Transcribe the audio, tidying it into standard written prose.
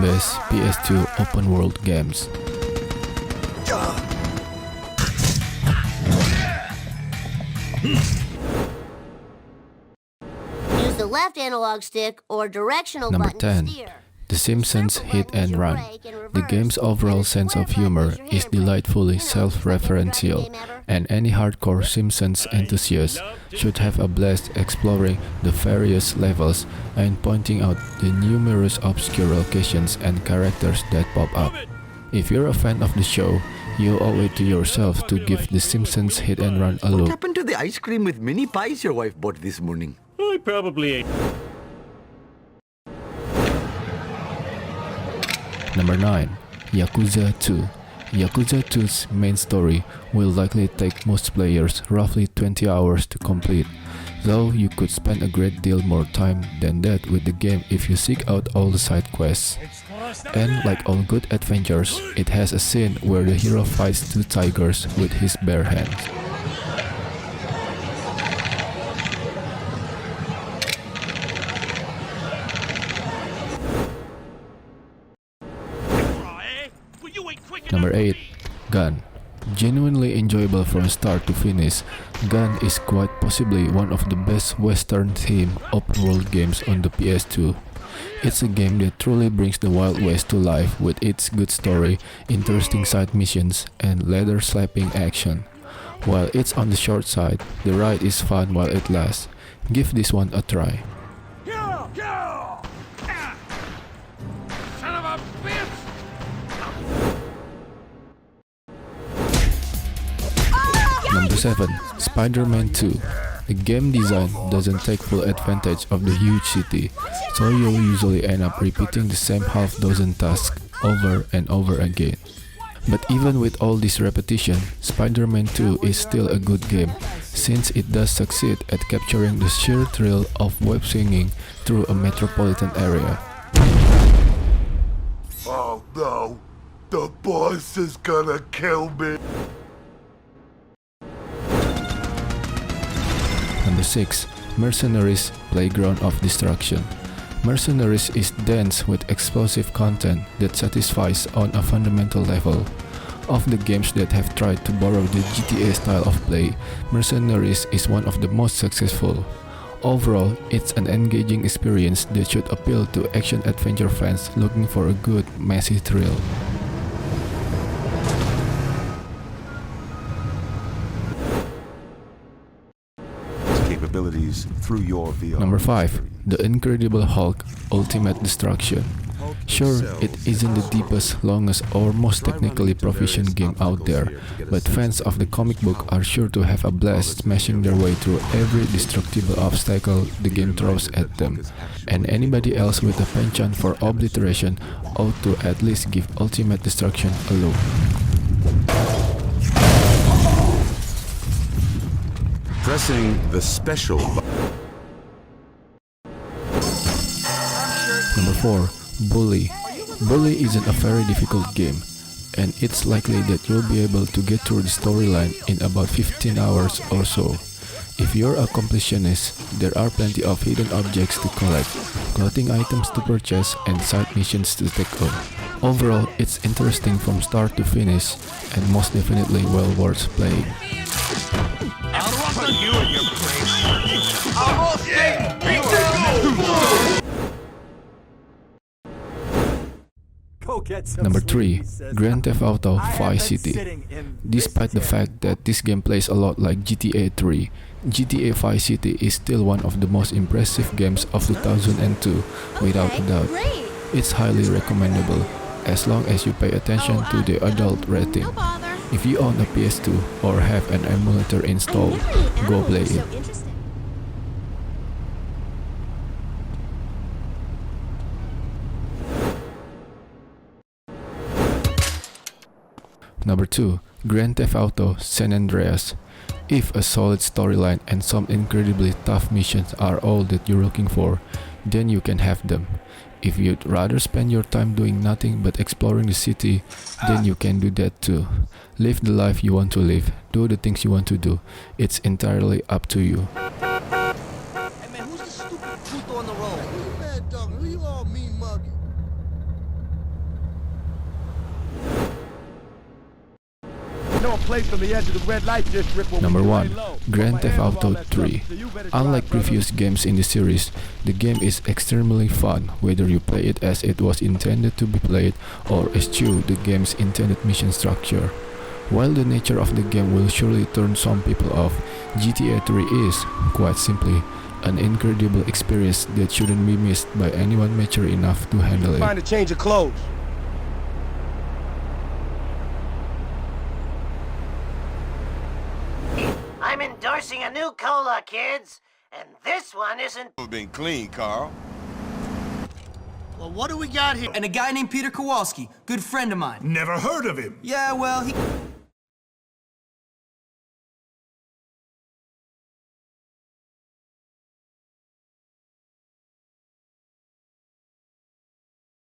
best PS2 open world games. Use the left analog stick or directional Number button 10. to steer. The Simpsons Hit and Run. The game's overall sense of humor is delightfully self-referential, and any hardcore Simpsons enthusiast should have a blast exploring the various levels and pointing out the numerous obscure locations and characters that pop up. If you're a fan of the show, you owe it to yourself to give The Simpsons Hit and Run a What look. happened to the ice cream with mini pies your wife bought this morning? I probably ate. Number 9. Yakuza 2. Yakuza 2's main story will likely take most players roughly 20 hours to complete, though you could spend a great deal more time than that with the game if you seek out all the side quests. And like all good adventures, it has a scene where the hero fights two tigers with his bare hands. Number 8. Gun. Genuinely enjoyable from start to finish, Gun is quite possibly one of the best Western-themed open-world games on the PS2. It's a game that truly brings the Wild West to life with its good story, interesting side missions, and leather-slapping action. While it's on the short side, the ride is fun while it lasts. Give this one a try. Son of a bitch! Number 7. Spider-Man 2. The game design doesn't take full advantage of the huge city, so you'll usually end up repeating the same half-dozen tasks over and over again. But even with all this repetition, Spider-Man 2 is still a good game, since it does succeed at capturing the sheer thrill of web-swinging through a metropolitan area. Oh no, the boss is gonna kill me. Number 6. Mercenaries Playground of Destruction. Mercenaries is dense with explosive content that satisfies on a fundamental level. Of the games that have tried to borrow the GTA style of play, Mercenaries is one of the most successful. Overall, it's an engaging experience that should appeal to action-adventure fans looking for a good, messy thrill. Capabilities through your VR. Number 5. The Incredible Hulk Ultimate Destruction. Sure, it isn't the deepest, longest, or most technically proficient game out there, but fans of the comic book are sure to have a blast smashing their way through every destructible obstacle the game throws at them, and anybody else with a penchant for obliteration ought to at least give Ultimate Destruction a look. Pressing the special button. Number 4. Bully. Bully isn't a very difficult game, and it's likely that you'll be able to get through the storyline in about 15 hours or so. If you're a completionist, there are plenty of hidden objects to collect, clothing items to purchase, and side missions to take on. Overall, it's interesting from start to finish, and most definitely well worth playing. You and your Number 3. Grand Theft Auto Vice City. Despite the fact that this game plays a lot like GTA 3, GTA Vice City is still one of the most impressive games of 2002, without a doubt. It's highly recommendable, as long as you pay attention to the adult rating. If you own a PS2 or have an emulator installed, go play it. Number 2. Grand Theft Auto San Andreas. If a solid storyline and some incredibly tough missions are all that you're looking for, then you can have them. If you'd rather spend your time doing nothing but exploring the city, then you can do that too. Live the life you want to live, do the things you want to do. It's entirely up to you. Hey man, who's the stupid puto on the road? Who you mad talking? Who you all mean mugging? know a place on the edge of the red light district where Number we can 1. lay low. Grand Put my Theft hands on Auto all that 3. stuff, so you better Unlike drive, brother. previous games in the series, the game is extremely fun whether you play it as it was intended to be played or eschew the game's intended mission structure. While the nature of the game will surely turn some people off, GTA 3 is, quite simply, an incredible experience that shouldn't be missed by anyone mature enough to handle it. Find a change of clothes. I'm endorsing a new cola, kids. And this one isn't. Been clean, Carl. Well, what do we got here? And a guy named Peter Kowalski, good friend of mine. Never heard of him. Yeah, well, he...